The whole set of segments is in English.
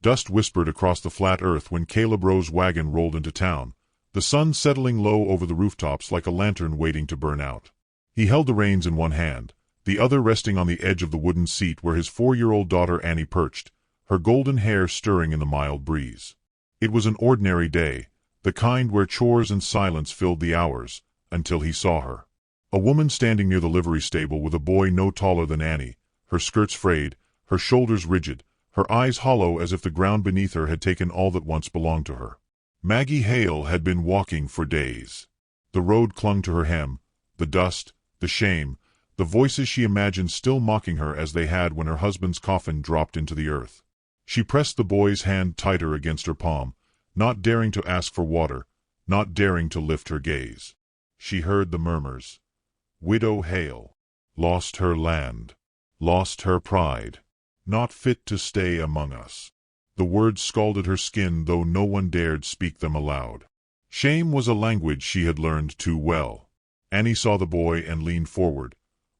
Dust whispered across the flat earth when Caleb Rowe's wagon rolled into town, the sun settling low over the rooftops like a lantern waiting to burn out. He held the reins in one hand, the other resting on the edge of the wooden seat where his 4-year-old daughter Annie perched, her golden hair stirring in the mild breeze. It was an ordinary day, the kind where chores and silence filled the hours, until he saw her. A woman standing near the livery stable with a boy no taller than Annie, her skirts frayed, her shoulders rigid, her eyes hollow as if the ground beneath her had taken all that once belonged to her. Maggie Hale had been walking for days. The road clung to her hem, the dust, the shame, the voices she imagined still mocking her as they had when her husband's coffin dropped into the earth. She pressed the boy's hand tighter against her palm, not daring to ask for water, not daring to lift her gaze. She heard the murmurs. Widow Hale. Lost her land. Lost her pride. Not fit to stay among us. The words scalded her skin, though no one dared speak them aloud. Shame was a language she had learned too well. Annie saw the boy and leaned forward,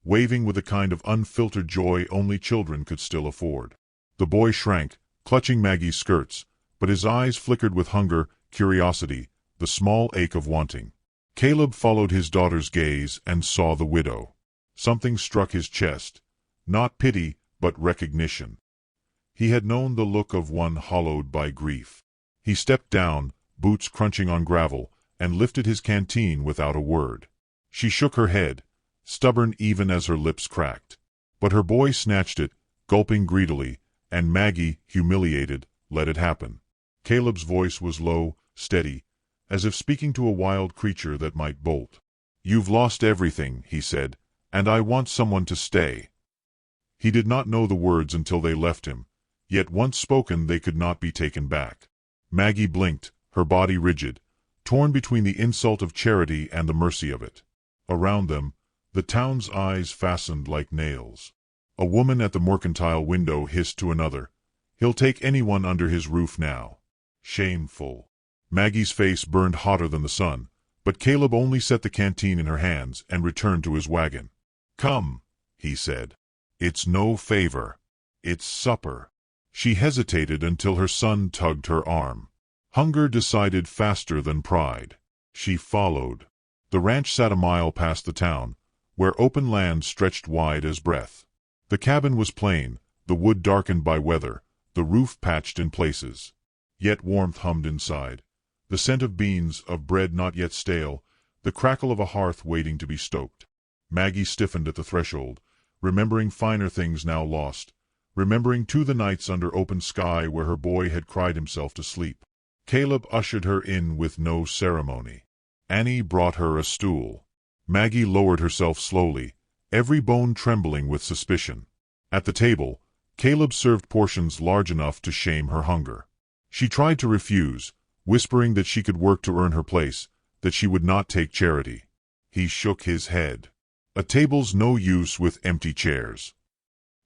waving with a kind of unfiltered joy only children could still afford. The boy shrank, clutching Maggie's skirts, but his eyes flickered with hunger, curiosity, the small ache of wanting. Caleb followed his daughter's gaze and saw the widow. Something struck his chest, not pity, but recognition. He had known the look of one hollowed by grief. He stepped down, boots crunching on gravel, and lifted his canteen without a word. She shook her head, stubborn even as her lips cracked. But her boy snatched it, gulping greedily, and Maggie, humiliated, let it happen. Caleb's voice was low, steady, as if speaking to a wild creature that might bolt. "You've lost everything," he said, "and I want someone to stay." He did not know the words until they left him, yet once spoken they could not be taken back. Maggie blinked, her body rigid, torn between the insult of charity and the mercy of it. Around them, the town's eyes fastened like nails. A woman at the mercantile window hissed to another, "He'll take anyone under his roof now." Shameful. Maggie's face burned hotter than the sun, but Caleb only set the canteen in her hands and returned to his wagon. "Come," he said. "It's no favor. It's supper." She hesitated until her son tugged her arm. Hunger decided faster than pride. She followed. The ranch sat a mile past the town, where open land stretched wide as breath. The cabin was plain, the wood darkened by weather, the roof patched in places. Yet warmth hummed inside, the scent of beans, of bread not yet stale, the crackle of a hearth waiting to be stoked. Maggie stiffened at the threshold, remembering finer things now lost, remembering too the nights under open sky where her boy had cried himself to sleep. Caleb ushered her in with no ceremony. Annie brought her a stool. Maggie lowered herself slowly, every bone trembling with suspicion. At the table, Caleb served portions large enough to shame her hunger. She tried to refuse, whispering that she could work to earn her place, that she would not take charity. He shook his head. A table's no use with empty chairs.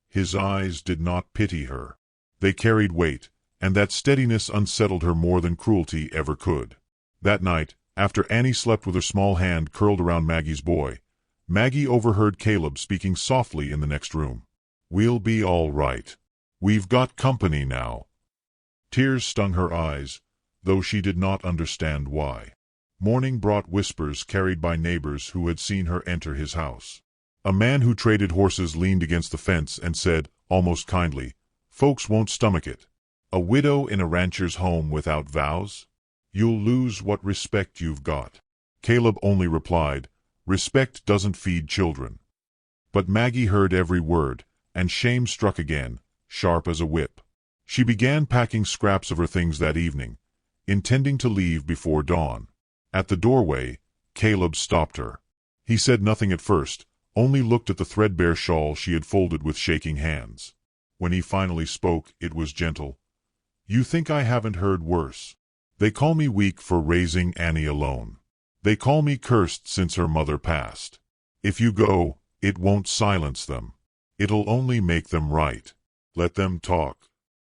His eyes did not pity her. They carried weight, and that steadiness unsettled her more than cruelty ever could. That night, after Annie slept with her small hand curled around Maggie's boy, Maggie overheard Caleb speaking softly in the next room. "We'll be all right. We've got company now." Tears stung her eyes, though she did not understand why. Morning brought whispers carried by neighbors who had seen her enter his house. A man who traded horses leaned against the fence and said, almost kindly, "Folks won't stomach it. A widow in a rancher's home without vows? You'll lose what respect you've got." Caleb only replied, "Respect doesn't feed children." But Maggie heard every word, and shame struck again, sharp as a whip. She began packing scraps of her things that evening, intending to leave before dawn. At the doorway, Caleb stopped her. He said nothing at first, only looked at the threadbare shawl she had folded with shaking hands. When he finally spoke, it was gentle. "You think I haven't heard worse. They call me weak for raising Annie alone. They call me cursed since her mother passed. If you go, it won't silence them. It'll only make them right. Let them talk.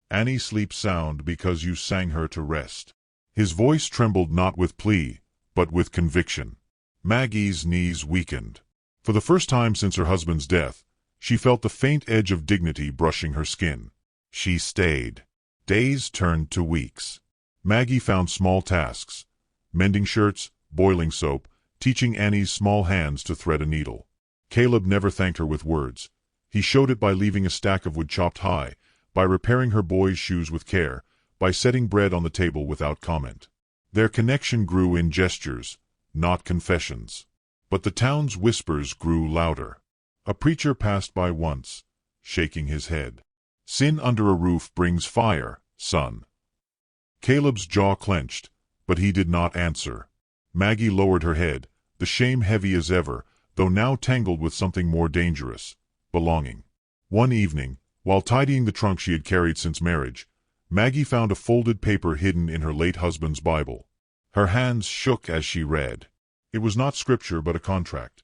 Annie sleeps sound because you sang her to rest." His voice trembled not with plea, but with conviction. Maggie's knees weakened. For the first time since her husband's death, she felt the faint edge of dignity brushing her skin. She stayed. Days turned to weeks. Maggie found small tasks: mending shirts, boiling soap, teaching Annie's small hands to thread a needle. Caleb never thanked her with words. He showed it by leaving a stack of wood chopped high, by repairing her boys' shoes with care, by setting bread on the table without comment. Their connection grew in gestures, not confessions. But the town's whispers grew louder. A preacher passed by once, shaking his head. "Sin under a roof brings fire, son." Caleb's jaw clenched, but he did not answer. Maggie lowered her head, the shame heavy as ever, though now tangled with something more dangerous: belonging. One evening, while tidying the trunk she had carried since marriage, Maggie found a folded paper hidden in her late husband's Bible. Her hands shook as she read. It was not scripture but a contract.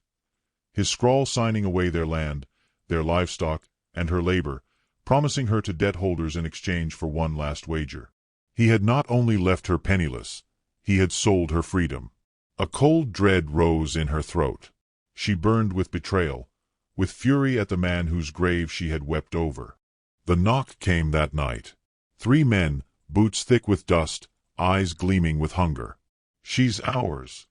His scrawl signing away their land, their livestock, and her labor, promising her to debt holders in exchange for one last wager. He had not only left her penniless, he had sold her freedom. A cold dread rose in her throat. She burned with betrayal, with fury at the man whose grave she had wept over. The knock came that night. 3 men, boots thick with dust, eyes gleaming with hunger. "She's ours,"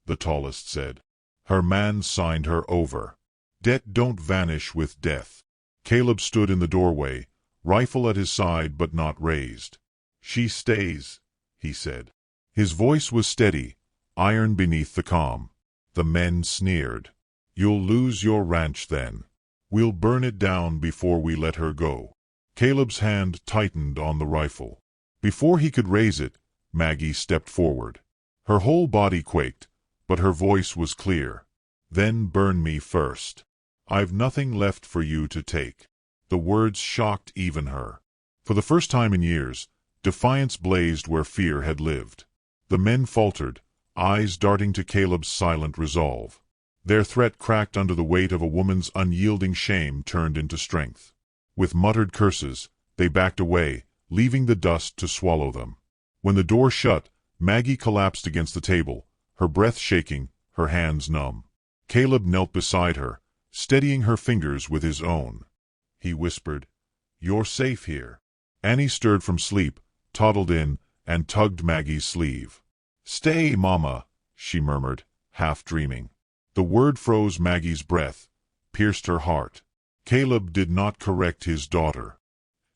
the tallest said. Her man signed her over. Debt don't vanish with death. Caleb stood in the doorway, rifle at his side but not raised. "She stays," he said. His voice was steady, iron beneath the calm. The men sneered. "You'll lose your ranch then. We'll burn it down before we let her go." Caleb's hand tightened on the rifle. Before he could raise it, Maggie stepped forward. Her whole body quaked, but her voice was clear. "Then burn me first. I've nothing left for you to take." The words shocked even her. For the first time in years, defiance blazed where fear had lived. The men faltered, eyes darting to Caleb's silent resolve. Their threat cracked under the weight of a woman's unyielding shame turned into strength. With muttered curses, they backed away, leaving the dust to swallow them. When the door shut, Maggie collapsed against the table, her breath shaking, her hands numb. Caleb knelt beside her, steadying her fingers with his own. He whispered, "You're safe here." Annie stirred from sleep, toddled in, and tugged Maggie's sleeve. "Stay, Mama," she murmured, half dreaming. The word froze Maggie's breath, pierced her heart. Caleb did not correct his daughter.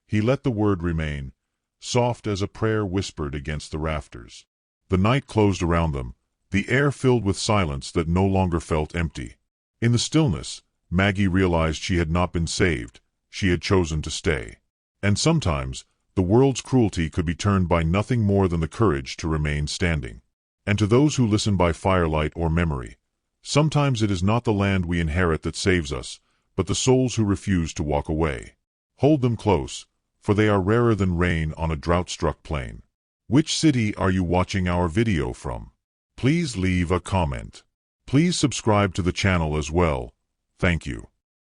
He let the word remain, soft as a prayer whispered against the rafters. The night closed around them, the air filled with silence that no longer felt empty. In the stillness, Maggie realized she had not been saved, she had chosen to stay. And sometimes, the world's cruelty could be turned by nothing more than the courage to remain standing. And to those who listen by firelight or memory, sometimes it is not the land we inherit that saves us, but the souls who refuse to walk away. Hold them close, for they are rarer than rain on a drought-struck plain. Which city are you watching our video from? Please leave a comment. Please subscribe to the channel as well. Thank you.